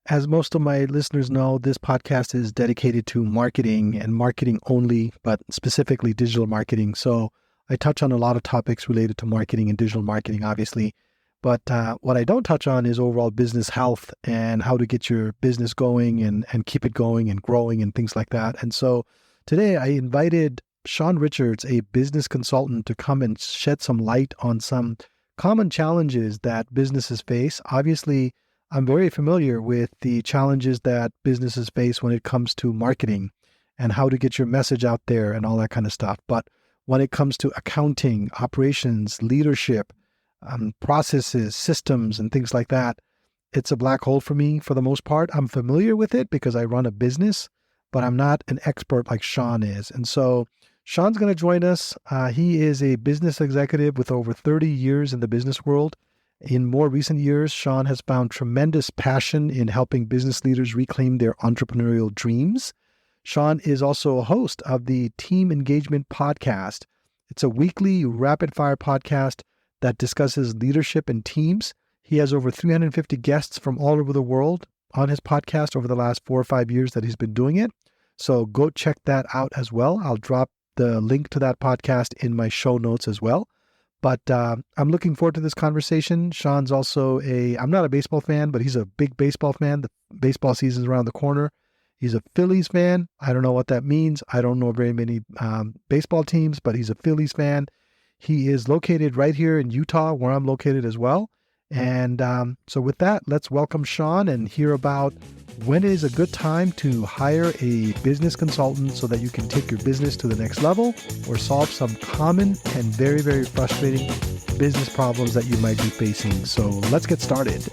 As most of my listeners know, this podcast is dedicated to marketing and marketing only, but specifically digital marketing. So I touch on a lot of topics related to marketing and digital marketing, obviously. But what I don't touch on is overall business health and how to get your business going and keep it going and growing and things like that. And so today I invited Shawn Richards, a business consultant, to come and shed some light on some common challenges that businesses face. Obviously, I'm very familiar with the challenges that businesses face when it comes to marketing and how to get your message out there and all that kind of stuff. But when it comes to accounting, operations, leadership, processes, systems, and things like that, it's a black hole for me for the most part. I'm familiar with it because I run a business, but I'm not an expert like Shawn is. And so Shawn's going to join us. He is a business executive with over 30 years in the business world. In more recent years, Shawn has found tremendous passion in helping business leaders reclaim their entrepreneurial dreams. Shawn is also a host of the Team Engagement Podcast. It's a weekly rapid fire podcast that discusses leadership and teams. He has over 350 guests from all over the world on his podcast over the last 4 or 5 years that he's been doing it. So go check that out as well. I'll drop the link to that podcast in my show notes as well. But I'm looking forward to this conversation. Shawn's also I'm not a baseball fan, but he's a big baseball fan. The baseball season's around the corner. He's a Phillies fan. I don't know what that means. I don't know very many baseball teams, but he's a Phillies fan. He is located right here in Utah, where I'm located as well. And so with that, let's welcome Shawn and hear about when is a good time to hire a business consultant so that you can take your business to the next level or solve some common and very, very frustrating business problems that you might be facing. So let's get started.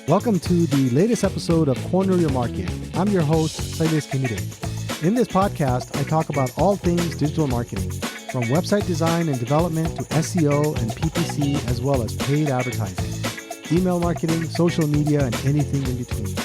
Welcome to the latest episode of Corner Your Market. I'm your host, Phillies. In this podcast, I talk about all things digital marketing, from website design and development to SEO and PPC, as well as paid advertising, email marketing, social media, and anything in between.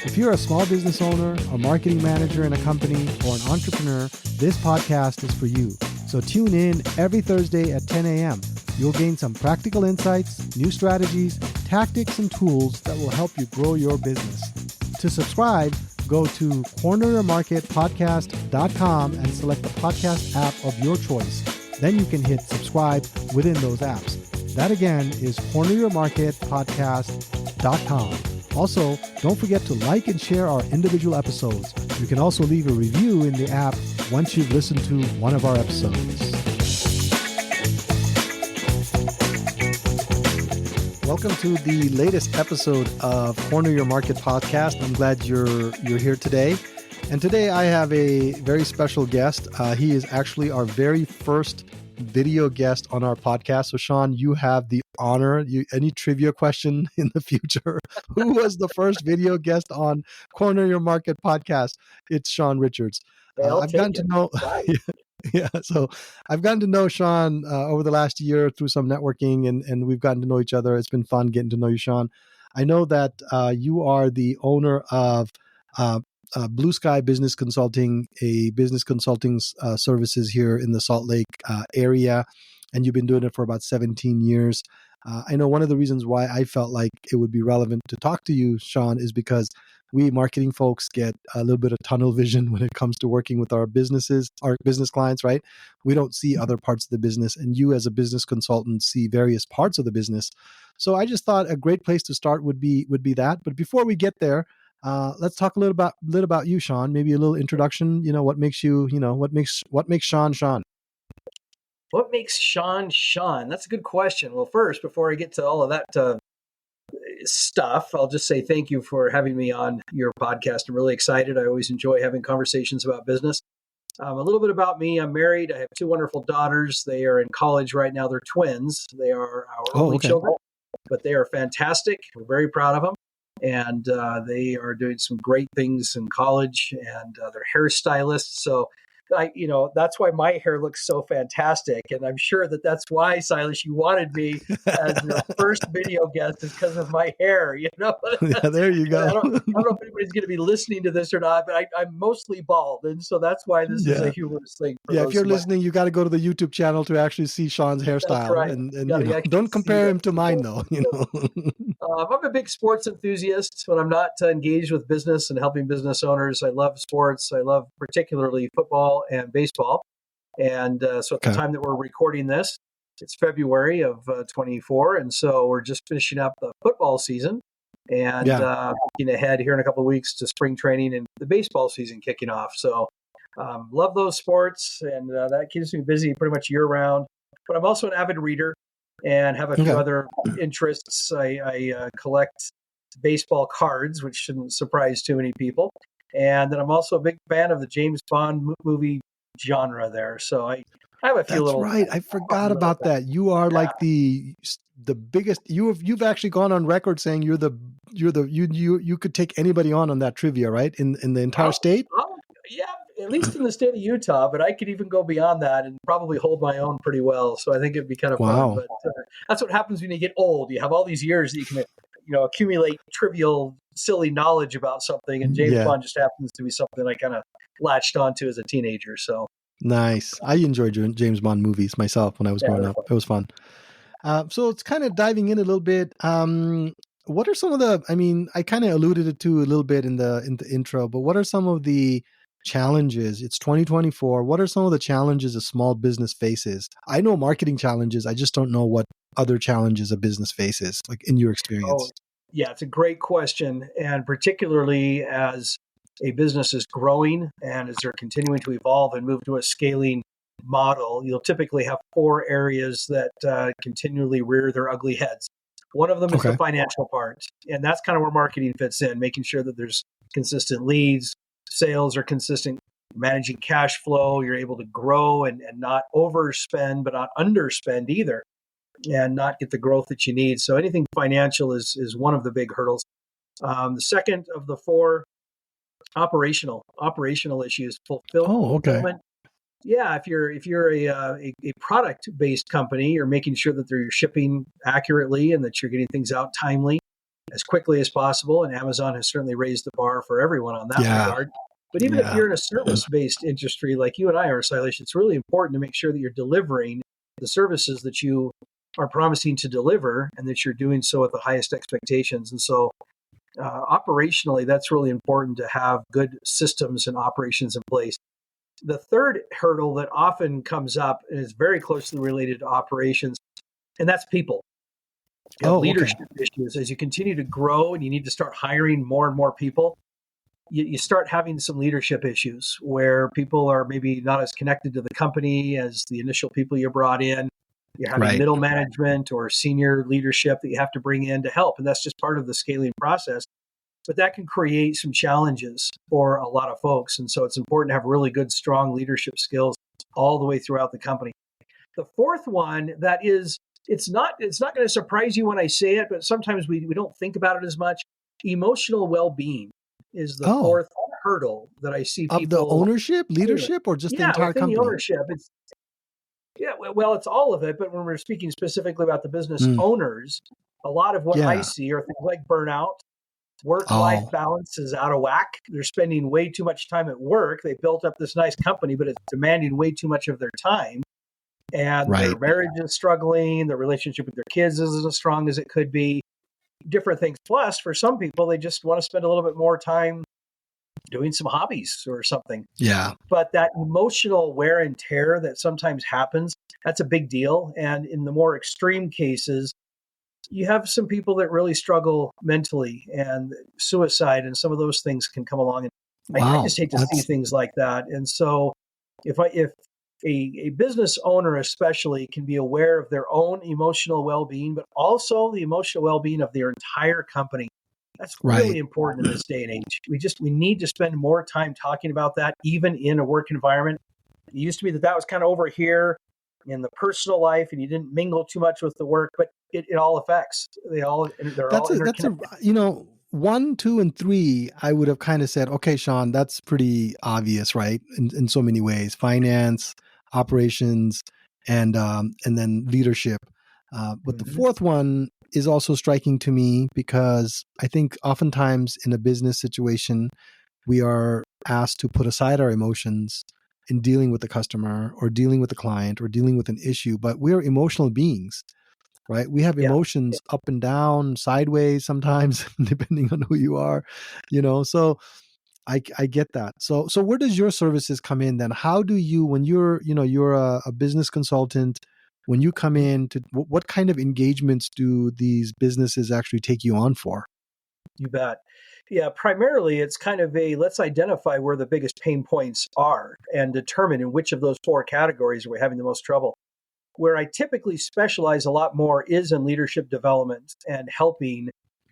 If you're a small business owner, a marketing manager in a company, or an entrepreneur, this podcast is for you. So tune in every Thursday at 10 a.m. You'll gain some practical insights, new strategies, tactics, and tools that will help you grow your business. To subscribe, go to corneryourmarketpodcast.com and select the podcast app of your choice. Then you can hit subscribe within those apps. That again is corneryourmarketpodcast.com. Also, don't forget to like and share our individual episodes. You can also leave a review in the app once you've listened to one of our episodes. Welcome to the latest episode of Corner Your Market Podcast. I'm glad you're here today. And today I have a very special guest. He is actually our very first video guest on our podcast. So Shawn, you have the honor. Any trivia question in the future? Who was the first video guest on Corner Your Market Podcast? It's Shawn Richards. I've gotten to know... Yeah, so I've gotten to know Shawn over the last year through some networking, and we've gotten to know each other. It's been fun getting to know you, Shawn. I know that you are the owner of Blue Sky Business Consulting, a business consulting services here in the Salt Lake area, and you've been doing it for about 17 years. I know one of the reasons why I felt like it would be relevant to talk to you, Shawn, is because we marketing folks get a little bit of tunnel vision when it comes to working with our business clients, right? We don't see other parts of the business, and you as a business consultant see various parts of the business. So I just thought a great place to start would be that. But before we get there, let's talk a little about you, Shawn. Maybe a little introduction. What makes you, what makes Shawn Shawn? What makes Shawn Shawn? That's a good question. Well, first, before I get to all of that stuff, I'll just say thank you for having me on your podcast. I'm really excited. I always enjoy having conversations about business. A little bit about me. I'm married. I have 2 wonderful daughters. They are in college right now. They're twins. They are our only children, but they are fantastic. We're very proud of them. And they are doing some great things in college, and they're hairstylists. So that's why my hair looks so fantastic. And I'm sure that that's why, Silas, you wanted me as your first video guest is because of my hair, Yeah, there you go. I don't know if anybody's going to be listening to this or not, but I'm mostly bald. And so that's why this is a Yeah. humorous thing for Yeah, if those you're who might. listening, you got to go to the YouTube channel to actually see Sean's That's hairstyle, right. and You got to actually don't see compare that. him to mine though. I'm a big sports enthusiast. When I'm not engaged with business and helping business owners, I love sports. I love particularly football and baseball. And so at the Okay. time that we're recording this, it's February of 24. And so we're just finishing up the football season and Yeah. looking ahead here in a couple of weeks to spring training and the baseball season kicking off. So love those sports, and that keeps me busy pretty much year round. But I'm also an avid reader and have a few Okay. other interests. I collect baseball cards, which shouldn't surprise too many people. And then I'm also a big fan of the James Bond movie genre there. So I have a few That's little right. I fun forgot little about things. that. You are Yeah. like the biggest. You've actually gone on record saying you could take anybody on that trivia, right? In the entire state. Yeah, at least in the state of Utah, but I could even go beyond that and probably hold my own pretty well. So I think it'd be kind of fun. Wow. But that's what happens when you get old. You have all these years that you can, accumulate trivial, silly knowledge about something. And James Yeah. Bond just happens to be something I kind of latched onto as a teenager. So Nice. I enjoyed James Bond movies myself when I was yeah, growing they're up. fun. It was fun. So it's kind of diving in a little bit. What are some of the? I mean, I kind of alluded it to a little bit in the intro, but what are some of the challenges? It's 2024. What are some of the challenges a small business faces? I know marketing challenges. I just don't know what other challenges a business faces, like in your experience. Oh, yeah, it's a great question. And particularly as a business is growing and as they're continuing to evolve and move to a scaling model, you'll typically have four areas that continually rear their ugly heads. One of them is the Okay. financial part. And that's kind of where marketing fits in, making sure that there's consistent leads, sales are consistent, managing cash flow, you're able to grow and not overspend, but not underspend either, and not get the growth that you need. So anything financial is one of the big hurdles. The second of the four, operational issues, Oh, okay. fulfillment. Yeah, if you're a product based company, you're making sure that you're shipping accurately and that you're getting things out timely as quickly as possible. And Amazon has certainly raised the bar for everyone on that Yeah. regard. But even if Yeah. you're in a service based industry like you and I are, Silas, it's really important to make sure that you're delivering the services that you are promising to deliver and that you're doing so at the highest expectations. And so operationally, that's really important to have good systems and operations in place. The third hurdle that often comes up and is very closely related to operations, and that's people. You have Oh, okay. leadership issues. As you continue to grow and you need to start hiring more and more people, you start having some leadership issues where people are maybe not as connected to the company as the initial people you brought in. You're having Right. middle management or senior leadership that you have to bring in to help. And that's just part of the scaling process. But that can create some challenges for a lot of folks. And so it's important to have really good, strong leadership skills all the way throughout the company. The fourth one that is, it's not going to surprise you when I say it, but sometimes we don't think about it as much. Emotional well-being is the Oh, fourth hurdle that I see of the people. leadership, or just the Yeah, entire within the company? ownership, it's well, it's all of it. But when we're speaking specifically about the business Mm. owners, a lot of what I Yeah. see are things like burnout. Work-life Oh, balance is out of whack. They're spending way too much time at work. They built up this nice company, but it's demanding way too much of their time. And their right. marriage is struggling. Their relationship with their kids isn't as strong as it could be. Different things. Plus, for some people, they just want to spend a little bit more time doing some hobbies or something. Yeah. But that emotional wear and tear that sometimes happens, that's a big deal. And in the more extreme cases, you have some people that really struggle mentally, and suicide and some of those things can come along. And I Wow. just hate to see That's things like that. And so if a business owner especially can be aware of their own emotional well-being, but also the emotional well-being of their entire company, that's really right. important in this day and age. We need to spend more time talking about that, even in a work environment. It used to be that was kind of over here in the personal life, and you didn't mingle too much with the work, but it all affects. They're all That's a interconnected. 1, 2, and 3, I would have kind of said, okay, Shawn, that's pretty obvious, right? In so many ways, finance, operations, and then leadership. But the Mhm. fourth one is also striking to me because I think oftentimes in a business situation, we are asked to put aside our emotions in dealing with the customer or dealing with the client or dealing with an issue, but we're emotional beings, right? We have Yeah. emotions up and down, sideways sometimes, depending on who you are, So I get that. So where does your services come in then? How do you, when you're a business consultant, when you come Mhm. in to what kind of engagements do these businesses actually take you on for? You bet. Yeah, primarily it's kind of a let's identify where the biggest pain points are and determine in which of those four categories we're having the most trouble. Where I typically specialize a lot more is in leadership development and helping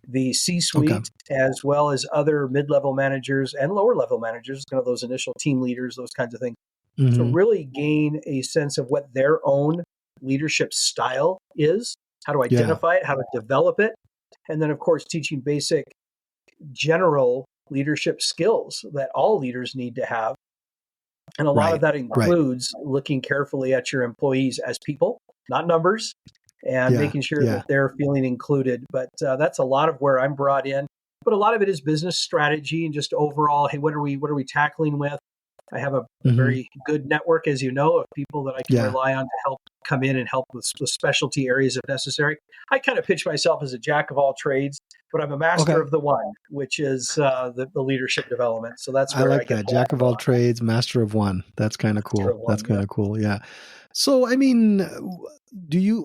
the C Okay. suite as well as other mid level managers and lower level managers, kind of those initial team leaders, those kinds of things, to Hmm. really gain a sense of what their own leadership style is, how to Yeah. identify it, how to develop it. And then, of course, teaching basic general leadership skills that all leaders need to have. And a lot of Right. that Right. includes looking carefully at your employees as people, not numbers, and Yeah. making sure Yeah. that they're feeling included. But that's a lot of where I'm brought in. But a lot of it is business strategy and just overall, hey, what are we tackling with? I have a Hmm. very good network, as you know, of people that I can Yeah. rely on to help come in and help with specialty areas if necessary. I kind of pitch myself as a jack of all trades, but I'm a master Okay. of the one, which is the leadership development. So that's I where I like get that. pulled Jack of a all lot. trades, master of one. That's kind of Master cool. of That's one, kind yeah. of cool. Yeah. So, I mean,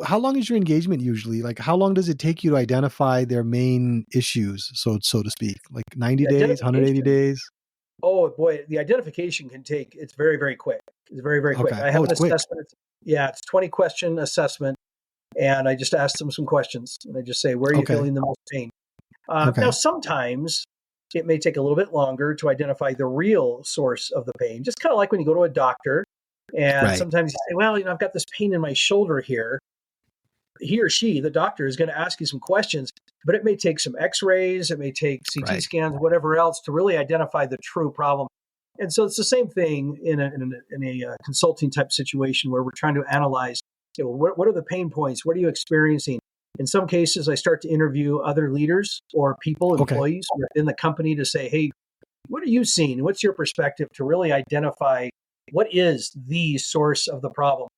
how long is your engagement usually? Like, how long does it take you to identify their main issues, so to speak? Like 90 The days, 180 identification, days? oh boy, the identification can take, it's very, very quick. It's very, very quick. Okay. I have Oh, an it's quick. assessment. Yeah, it's 20 question assessment. And I just ask them some questions. And I just say, where are you Okay. feeling the most pain? Now, Okay. sometimes it may take a little bit longer to identify the real source of the pain, just kind of like when you go to a doctor. And Right. sometimes you say, well, I've got this pain in my shoulder here. He or she, the doctor, is going to ask you some questions, but it may take some x rays, it may take CT Right. scans, whatever else to really identify the true problem. And so it's the same thing in a consulting type situation where we're trying to analyze, what are the pain points? What are you experiencing? In some cases, I start to interview other leaders or people, Okay. employees within the company to say, hey, what are you seeing? What's your perspective to really identify what is the source of the problem?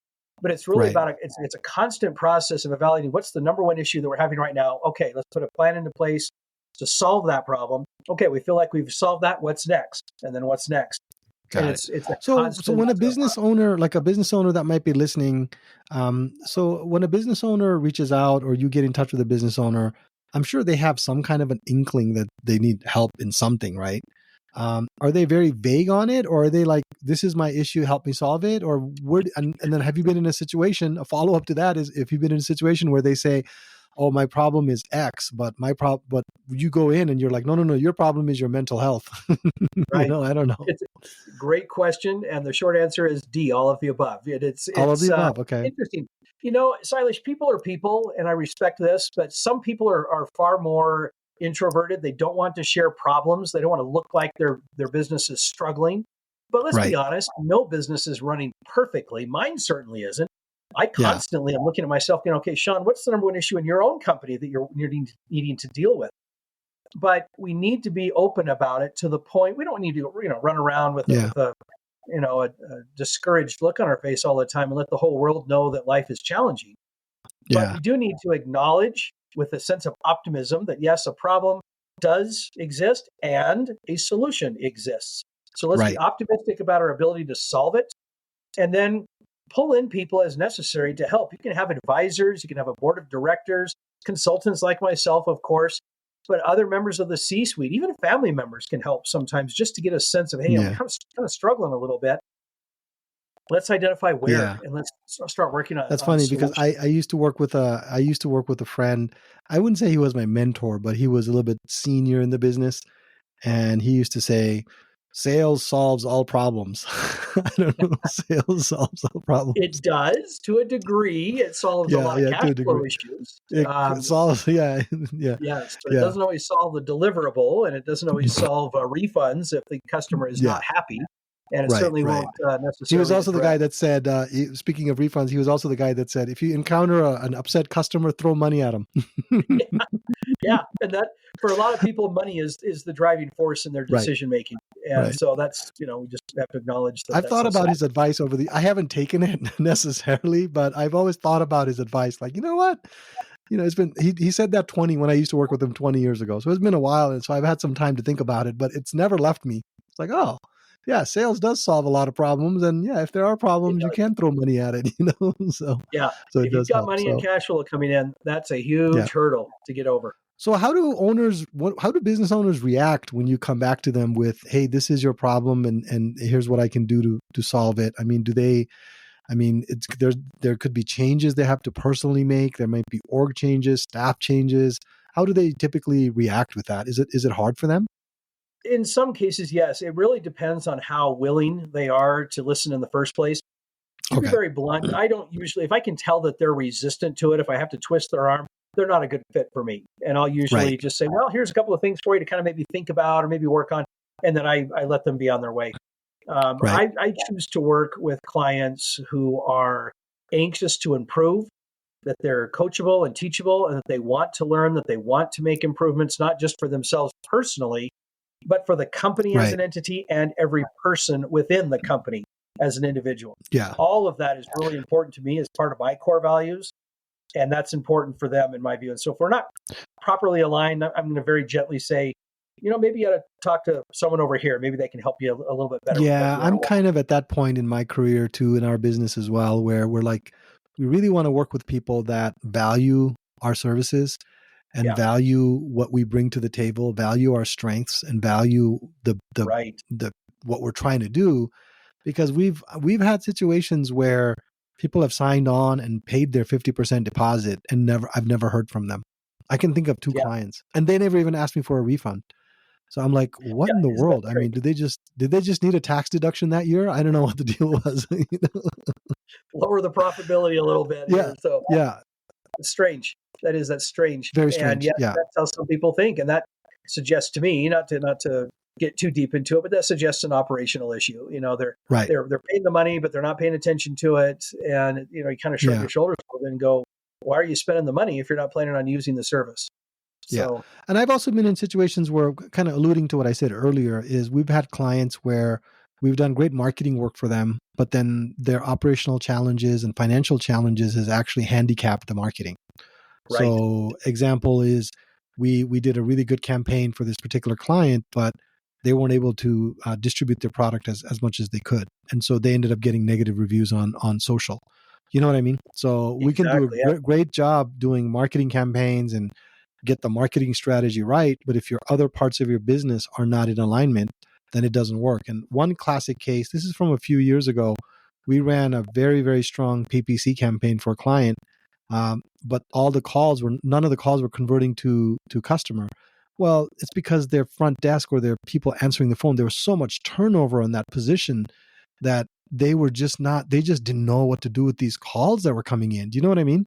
But it's really Right. about it's a constant process of evaluating what's the number one issue that we're having right now. Okay, let's put a plan into place to solve that problem. Okay, we feel like we've solved that. What's next? And then what's next? And Got it. it's a So constant when a business owner, like a business owner that might be listening, so when a business owner reaches out or you get in touch with a business owner, I'm sure they have some kind of an inkling that they need help in something, right? Are they very vague on it, or are they like, "This is my issue, help me solve it"? Or would and then have you been in a situation? A follow up to that is if you've been in a situation where they say, "Oh, my problem is X," but you go in and you're like, "No, no, no, your problem is your mental health." right. I don't know. It's a great question, and the short answer is D, all of the above. It's All of it's the above. Okay. interesting. Silas, people are people, and I respect this, but some people are far more introverted. They don't want to share problems. They don't want to look like their business is struggling. But let's be Right. honest, no business is running perfectly. Mine certainly isn't. I Yeah. constantly am looking at myself, okay, Shawn, what's the number one issue in your own company that you're needing to deal with? But we need to be open about it to the point we don't need to run around with Yeah. a discouraged look on our face all the time and let the whole world know that life is challenging. But Yeah. we do need to acknowledge with a sense of optimism that yes, a problem does exist and a solution exists. So let's be Right. optimistic about our ability to solve it and then pull in people as necessary to help. You can have advisors, you can have a board of directors, consultants like myself, of course, but other members of the C suite, even family members can help sometimes just to get a sense of, hey, I'm Yeah. kind of struggling a little bit. Let's identify where Yeah. and let's start working That's on funny because solutions. I used to work with a friend. I wouldn't say he was my mentor, but he was a little bit senior in the business. And he used to say, sales solves all problems. I don't know. Sales solves all problems. It does to a degree. It solves a Yeah, lot of yeah, cash to a degree. flow issues. It solves, yeah, yeah, Yes, but it yeah, doesn't always solve the deliverable, and it doesn't always solve refunds if the customer is yeah. not happy, and it Right, certainly right. won't He was necessarily also the guy address. that said, speaking of refunds, he was also the guy that said, if you encounter an upset customer, throw money at him. Yeah, and that for a lot of people, money is the driving force in their Right, decision making, and right. so that's we just have to acknowledge that I've that's thought how about sad. his advice I haven't taken it necessarily, but I've always thought about his advice. Like, you know what? It's been, he said that when I used to work with him 20 years ago. So it's been a while. And so I've had some time to think about it, but it's never left me. It's like, oh, yeah, sales does solve a lot of problems. And yeah, if there are It problems, you does. can throw money at it, Yeah, So it if you've does got help. money and So cash flow coming in, that's a yeah. huge hurdle to get over. So how do business owners react when you come back to them with, hey, this is your problem and here's what I can do to solve it? I mean, there could be changes they have to personally make. There might be org changes, staff changes. How do they typically react with that? Is it hard for them? In some cases, yes. It really depends on how willing they are to listen in the first place. To be Okay. very blunt, I don't usually, if I can tell that they're resistant to it, if I have to twist their arm, they're not a good fit for me. And I'll Right. usually just say, well, here's a couple of things for you to kind of maybe think about or maybe work on. And then I let them be on their way. Right. I choose to work with clients who are anxious to improve, that they're coachable and teachable, and that they want to learn, that they want to make improvements, not just for themselves personally, but for the company as Right. an entity and every person within the company as an individual. Yeah. All of that is really important to me as part of my core values. And that's important for them, in my view. And so if we're not properly aligned, I'm going to very gently say, maybe you got to talk to someone over here. Maybe they can help you a little bit better with what Yeah. you want I'm to kind of at that point in my career too, in our business as well, where we're like, we really want to work with people that value our services and Yeah, value what we bring to the table, value our strengths, and value right. the what we're trying to do. Because we've had situations where people have signed on and paid their 50% deposit and I've never heard from them. I can think of two Yeah, clients and they never even asked me for a refund. So I'm like, what yeah. in the Isn't that world? I mean, strange? did they just need a tax deduction that year? I don't know what the deal was. Lower the profitability a little bit Yeah. here. So Yeah. it's strange. That's strange. Very And strange. yet Yeah. that's how some people think. And that suggests to me, not to get too deep into it, but that suggests an operational issue. They're Right. they're they're paying the money, but they're not paying attention to it. And you kind of shrug Yeah. your shoulders and go, why are you spending the money if you're not planning on using the service? Yeah. So And I've also been in situations where, kind of alluding to what I said earlier, is we've had clients where we've done great marketing work for them, but then their operational challenges and financial challenges has actually handicapped the marketing. right. So example is we did a really good campaign for this particular client, but they weren't able to distribute their product as much as they could. And so they ended up getting negative reviews on social. You know what I mean? So we can do a Exactly. Yeah. great job doing marketing campaigns and get the marketing strategy right. But if your other parts of your business are not in alignment, then it doesn't work. And one classic case, this is from a few years ago, we ran a very, very strong PPC campaign for a client. But none of the calls were converting to customer. Well, it's because their front desk or their people answering the phone, there was so much turnover on that position that they just didn't know what to do with these calls that were coming in. Do you know what I mean?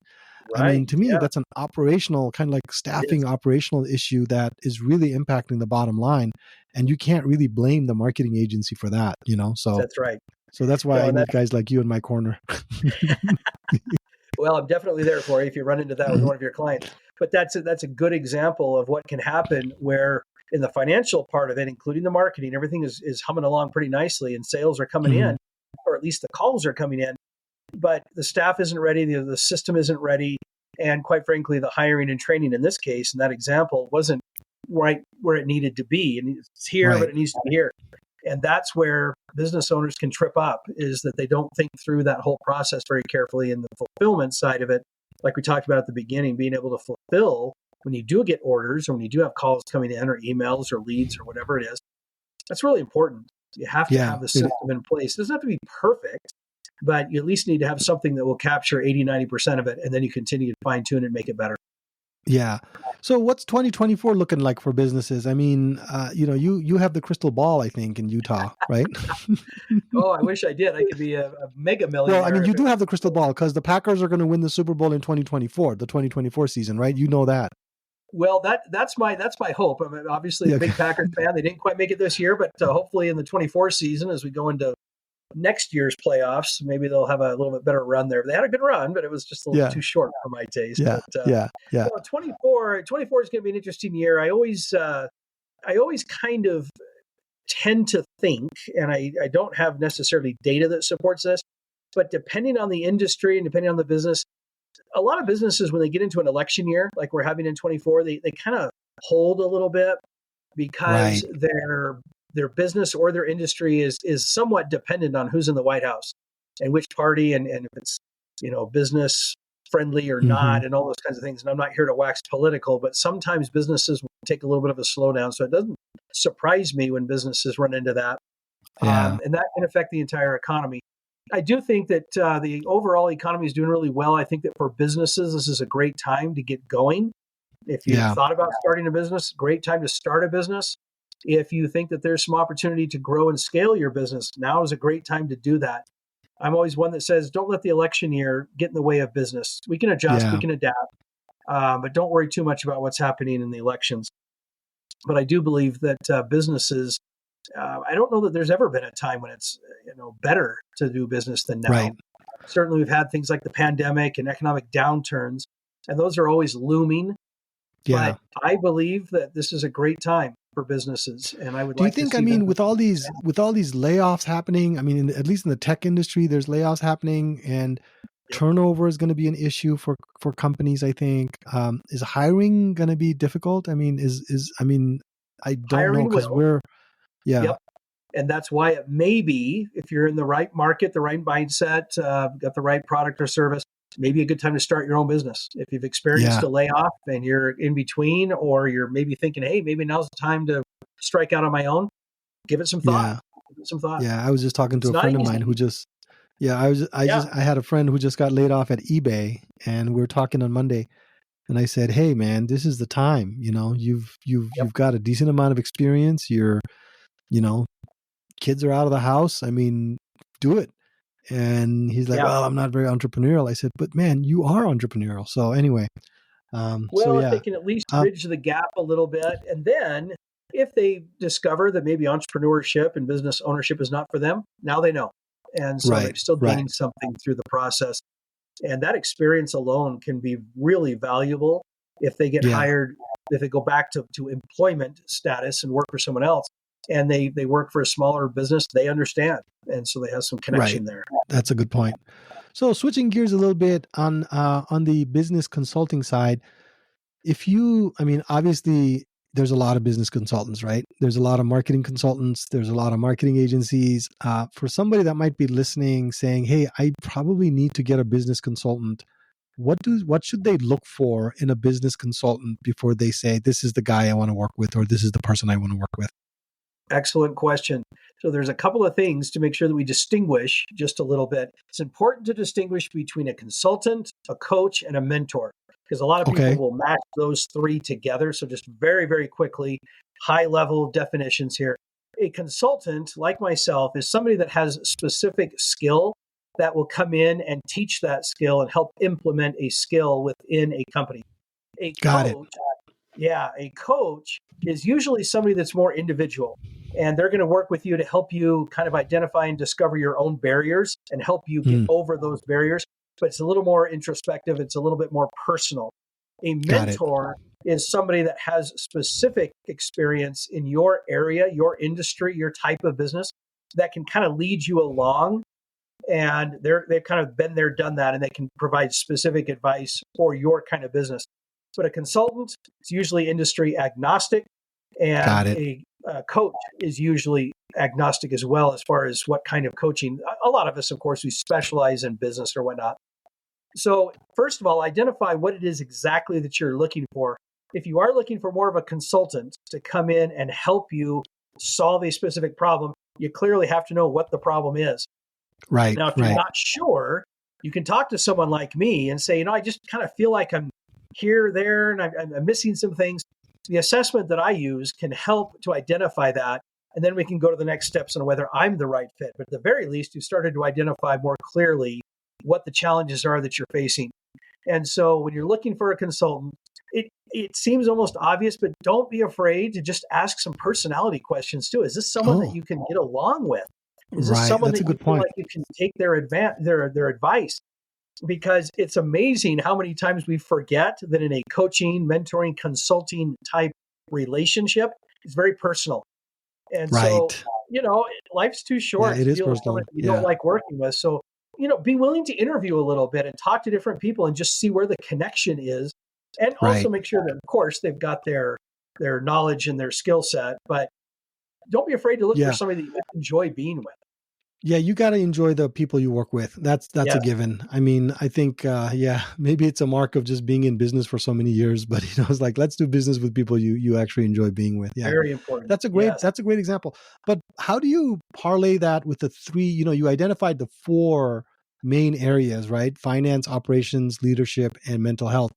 I mean, Right. to me, Yeah. that's an operational, kind of like It is. staffing operational issue that is really impacting the bottom line. And you can't really blame the marketing agency for that. That's right. So that's why I And need that's guys like you in my corner. well, I'm definitely there for you if you run into that with one of your clients. But that's a good example of what can happen where in the financial part of it, including the marketing, everything is humming along pretty nicely and sales are coming Mhm. in, or at least the calls are coming in, but the staff isn't ready, the system isn't ready, and quite frankly, the hiring and training in this case, in that example, wasn't right where it needed to be. And it's here, but Right. it needs to be here. And that's where business owners can trip up, is that they don't think through that whole process very carefully. And the fulfillment side of it, like we talked about at the beginning, being able to fulfill when you do get orders or when you do have calls coming in or emails or leads or whatever it is, that's really important. You have to Yeah. have the system in place. It doesn't have to be perfect, but you at least need to have something that will capture 80, 90% of it. And then you continue to fine tune and make it better. Yeah. So what's 2024 looking like for businesses? I mean, you have the crystal ball, I think, in Utah, right? Oh, I wish I did. I could be a mega Well, I mean, millionaire you if it do was. have the crystal ball because the Packers are going to win the Super Bowl in 2024, the 2024 season, right? You know that. Well, that's my hope. I'm obviously a Yeah. big Packers fan. They didn't quite make it this year, but hopefully in the 24 season, as we go into next year's playoffs, maybe they'll have a little bit better run there. They had a good run, but it was just a little Yeah. too short for my taste. Yeah. But Yeah. Yeah. 24 is going to be an interesting year. I always kind of tend to think, and I don't have necessarily data that supports this, but depending on the industry and depending on the business, a lot of businesses, when they get into an election year, like we're having in 24, they kind of hold a little bit because Right. their business or their industry is somewhat dependent on who's in the White House and which party and if it's, business friendly or Hmm. not and all those kinds of things. And I'm not here to wax political, but sometimes businesses will take a little bit of a slowdown. So it doesn't surprise me when businesses run into that. Yeah. And that can affect the entire economy. I do think that the overall economy is doing really well. I think that for businesses, this is a great time to get going. If you've Yeah. thought about starting a business, great time to start a business. If you think that there's some opportunity to grow and scale your business, now is a great time to do that. I'm always one that says, don't let the election year get in the way of business. We can adjust, we Yeah. can adapt, but don't worry too much about what's happening in the elections. But I do believe that businesses, I don't know that there's ever been a time when it's better to do business than now. Right. Certainly, we've had things like the pandemic and economic downturns, and those are always looming. Yeah. But I believe that this is a great time for businesses, and I would Do you like to think, I see them. mean, with all these layoffs happening, I mean, at least in the tech industry, there's layoffs happening, and Yep. turnover is going to be an issue for companies, I think. Is hiring going to be difficult? I mean, I don't know Hiring because will. yeah, Yep. And that's why it may be, if you're in the right market, the right mindset, got the right product or service, maybe a good time to start your own business. If you've experienced yeah, a layoff and you're in between, or you're maybe thinking, hey, maybe now's the time to strike out on my own, give it some thought. yeah, Give it some thought. yeah. I was just talking to It's a not friend of mine easy. who just, yeah, Yeah. I had a friend who just got laid off at eBay, and we were talking on Monday. And I said, "Hey, man, this is the time. Yep. You've got a decent amount of experience. You know, kids are out of the house. I mean, do it." And he's like, Yeah. "Well, I'm not very entrepreneurial." I said, "But man, you are entrepreneurial." So anyway, so Well, if they yeah, can at least um, bridge the gap a little bit, and then if they discover that maybe entrepreneurship and business ownership is not for them, now they know. And so right, they've still right, gained something through the process. And that experience alone can be really valuable if they get yeah, hired, if they go back to employment status and work for someone else and they work for a smaller business, they understand. And so they have some right. connection there. That's a good point. So switching gears a little bit on the business consulting side, I mean, obviously there's a lot of business consultants, right? There's a lot of marketing consultants. There's a lot of marketing agencies. For somebody that might be listening, saying, "Hey, I probably need to get a business consultant." What should they look for in a business consultant before they say, "This is the guy I want to work with," or "This is the person I want to work with"? Excellent question. So there's a couple of things to make sure that we distinguish just a little bit. It's important to distinguish between a consultant, a coach, and a mentor, because a lot of people Okay, will match those three together. So just very, very quickly, high level definitions here. A consultant, like myself, is somebody that has specific skill that will come in and teach that skill and help implement a skill within a company. A got it. coach Yeah, a coach is usually somebody that's more individual, and they're going to work with you to help you kind of identify and discover your own barriers and help you get Mm, over those barriers. But it's a little more introspective, it's a little bit more personal. A got it. mentor is somebody that has specific experience in your area, your industry, your type of business that can kind of lead you along, and they've kind of been there, done that, and they can provide specific advice for your kind of business. But a consultant is usually industry agnostic, and Got it. a coach is usually agnostic as well as far as what kind of coaching. A lot of us, of course, we specialize in business or whatnot. So, first of all, identify what it is exactly that you're looking for. If you are looking for more of a consultant to come in and help you solve a specific problem, you clearly have to know what the problem is. Right, Now, if you're right. not sure, you can talk to someone like me and say, I just kind of feel like I'm here, there, and I'm missing some things. The assessment that I use can help to identify that. And then we can go to the next steps on whether I'm the right fit. But at the very least, you started to identify more clearly what the challenges are that you're facing. And so when you're looking for a consultant, it seems almost obvious, but don't be afraid to just ask some personality questions too. Is this someone that you can get along with? Is this someone That's that a you good feel point. like you can take their advice? Because it's amazing how many times we forget that in a coaching, mentoring, consulting type relationship, it's very personal. And so, Right. life's too Yeah, short it to is deal with personal. someone you don't Yeah. like working with. So, be willing to interview a little bit and talk to different people and just see where the connection is. And also Right. make sure that, of course, they've got their knowledge and their skill set. But don't be afraid to look for Yeah. somebody that you enjoy being with. Yeah, you got to enjoy the people you work with. That's a Yes, given. I mean, I think, maybe it's a mark of just being in business for so many years. But it's like, let's do business with people you actually enjoy being with. Yeah, very important. that's a great Yes. example. But how do you parlay that with the three? You identified the four main areas, right? Finance, operations, leadership, and mental health.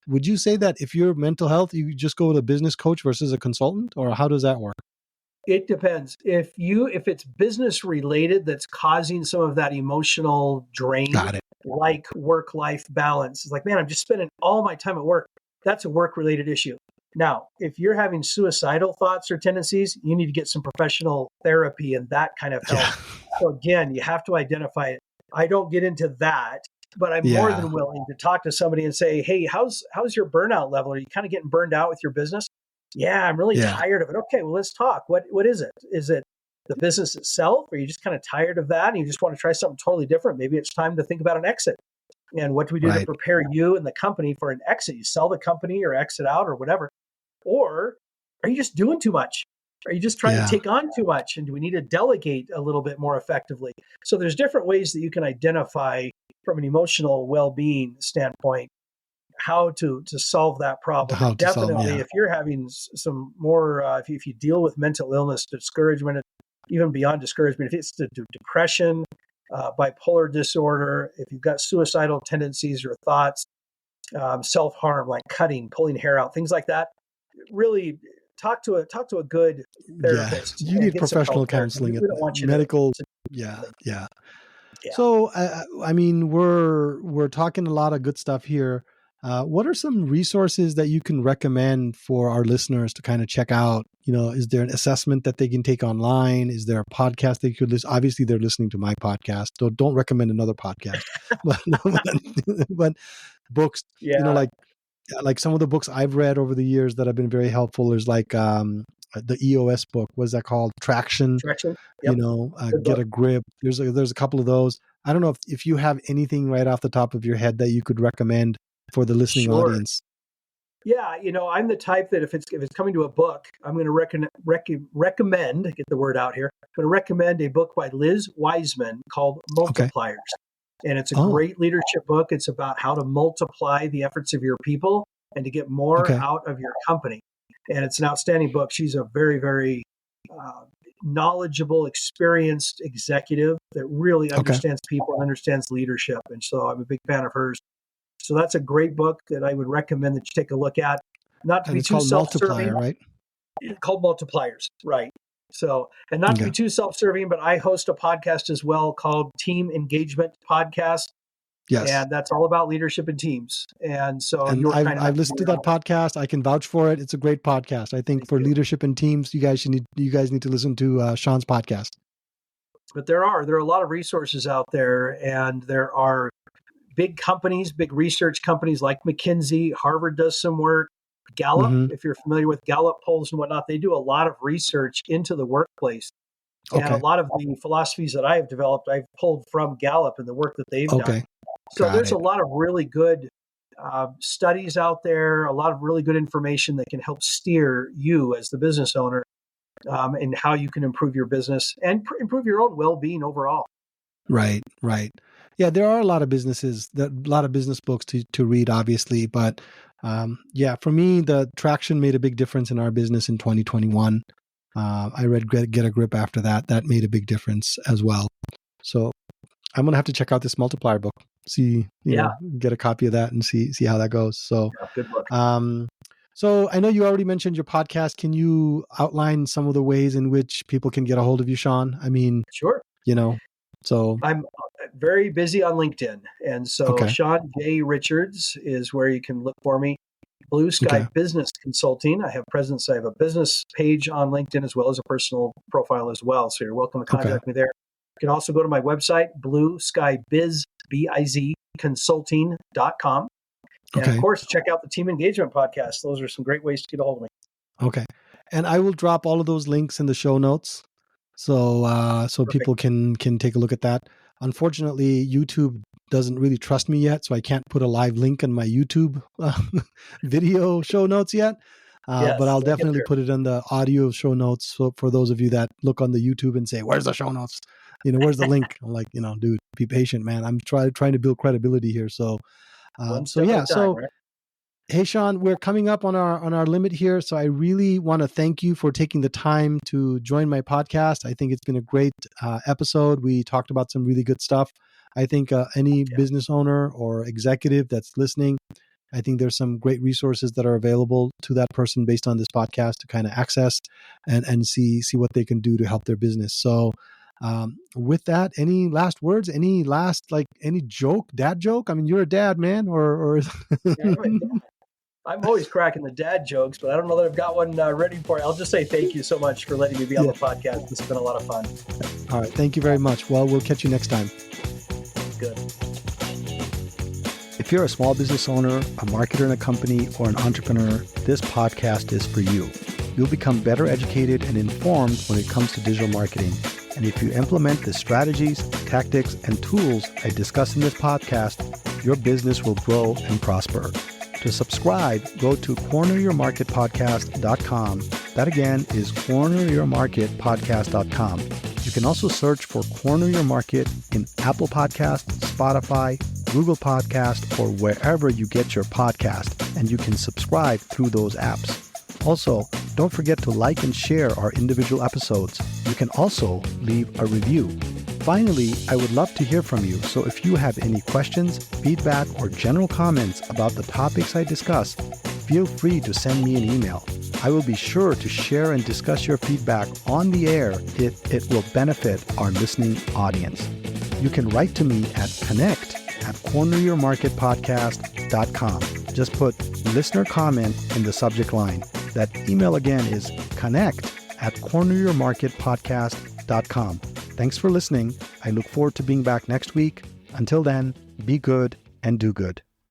Would you say that if you're mental health, you just go with a business coach versus a consultant, or how does that work? It depends. If it's business related that's causing some of that emotional drain, Got it. like work-life balance, it's like, man, I'm just spending all my time at work. That's a work-related issue. Now, if you're having suicidal thoughts or tendencies, you need to get some professional therapy and that kind of help. Yeah. So again, you have to identify it. I don't get into that, but I'm more Yeah. than willing to talk to somebody and say, "Hey, how's your burnout level? Are you kind of getting burned out with your business?" Yeah, I'm really Yeah. tired of it. Okay, well, let's talk. What is it? Is it the business itself? Or are you just kind of tired of that and you just want to try something totally different? Maybe it's time to think about an exit. And what do we do to Right. prepare you and the company for an exit? You sell the company or exit out or whatever. Or are you just doing too much? Are you just trying to Yeah. take on too much? And do we need to delegate a little bit more effectively? So there's different ways that you can identify from an emotional well-being standpoint how to solve that problem. How And to solve. definitely, Yeah. if you're having some more, if you deal with mental illness, discouragement, even beyond discouragement, if it's depression, bipolar disorder, if you've got suicidal tendencies or thoughts, self-harm like cutting, pulling hair out, things like that, really talk to a good Yeah. therapist You and need get some help professional there. We counseling at don't want you medical. to Yeah. Yeah. yeah. So, I mean, we're talking a lot of good stuff here. What are some resources that you can recommend for our listeners to kind of check out? Is there an assessment that they can take online? Is there a podcast they could listen? Obviously, they're listening to my podcast, so don't recommend another podcast. but books, Yeah. like some of the books I've read over the years that have been very helpful is like the EOS book. What's that called? Traction. Direction. Yep. Good Get book. a grip. There's a couple of those. I don't know if you have anything right off the top of your head that you could recommend for the listening Sure. audience. Yeah, I'm the type that if it's coming to a book, I'm going to recommend, get the word out here. I'm going to recommend a book by Liz Wiseman called Okay. Multipliers. And it's a Oh, great leadership book. It's about how to multiply the efforts of your people and to get more okay. out of your company. And it's an outstanding book. She's a very, very uh, knowledgeable, experienced executive that really Okay. understands people and understands leadership. And so I'm a big fan of hers. So that's a great book that I would recommend that you take a look at. Not to And be it's too called self-serving, Multiplier, right? called Multipliers, right? So, and not to be Okay. too self-serving, but I host a podcast as well called Team Engagement Podcast, Yes. and that's all about leadership and teams. And so you And were I've kind enough I've to listened be to that on. podcast. I can vouch for it. It's a great podcast. I think Thank for you. leadership and teams, you guys need to listen to Sean's podcast. But there are a lot of resources out there, and there are big companies, big research companies like McKinsey. Harvard does some work. Gallup, Mm-hmm. if you're familiar with Gallup polls and whatnot, they do a lot of research into the workplace. And a Okay. lot of the philosophies that I have developed, I've pulled from Gallup and the work that they've done. Okay. So Got there's a it. lot of really good studies out there, a lot of really good information that can help steer you as the business owner in how you can improve your business and improve your own well-being overall. Right. Right. Yeah, there are a lot of business books to read, obviously, but yeah, for me, the traction made a big difference in our business in 2021. I read Get a Grip after that. That made a big difference as well. So I'm gonna have to check out this Multiplier book. get a copy of that and see how that goes. So, Yeah, good luck. So I know you already mentioned your podcast. Can you outline some of the ways in which people can get a hold of you, Shawn? I mean, Sure. So I'm very busy on LinkedIn. And so okay, Shawn J. Richards is where you can look for me. Blue Sky okay, Business Consulting. I have a business page on LinkedIn as well as a personal profile as well. So you're welcome to okay, contact me there. You can also go to my website, blueskybiz, B-I-Z, consulting.com. And of okay, course, check out the Team Engagement podcast. Those are some great ways to get a hold of me. okay. And I will drop all of those links in the show notes, so Perfect. people can take a look at that. Unfortunately, YouTube doesn't really trust me yet, so I can't put a live link in my YouTube video show notes yet. But Yes, I'll we'll get definitely there. put it in the audio show notes. So for those of you that look on the YouTube and say, "Where's the show notes? Where's the link?" I'm like, dude, be patient, man. I'm trying to build credibility here. So, One so step at yeah. a time, So, right? hey, Shawn, we're coming up on our limit here. So I really want to thank you for taking the time to join my podcast. I think it's been a great episode. We talked about some really good stuff. I think any Yeah. business owner or executive that's listening, I think there's some great resources that are available to that person based on this podcast to kind of access and see what they can do to help their business. So with that, any last words? Any last any dad joke? I mean, you're a dad, man, or Yeah, I'm always cracking the dad jokes, but I don't know that I've got one ready for you. I'll just say thank you so much for letting me be on yeah. the podcast. It's been a lot of fun. All right. Thank you very much. Well, we'll catch you next time. Good. If you're a small business owner, a marketer in a company, or an entrepreneur, this podcast is for you. You'll become better educated and informed when it comes to digital marketing. And if you implement the strategies, tactics, and tools I discuss in this podcast, your business will grow and prosper. To subscribe, go to corneryourmarketpodcast.com. That again is corneryourmarketpodcast.com. You can also search for Corner Your Market in Apple Podcasts, Spotify, Google Podcast, or wherever you get your podcast, and you can subscribe through those apps. Also, don't forget to like and share our individual episodes. You can also leave a review. Finally, I would love to hear from you, so if you have any questions, feedback, or general comments about the topics I discuss, feel free to send me an email. I will be sure to share and discuss your feedback on the air if it will benefit our listening audience. You can write to me at connect@corneryourmarketpodcast.com. Just put listener comment in the subject line. That email again is connect@corneryourmarketpodcast.com. Thanks for listening. I look forward to being back next week. Until then, be good and do good.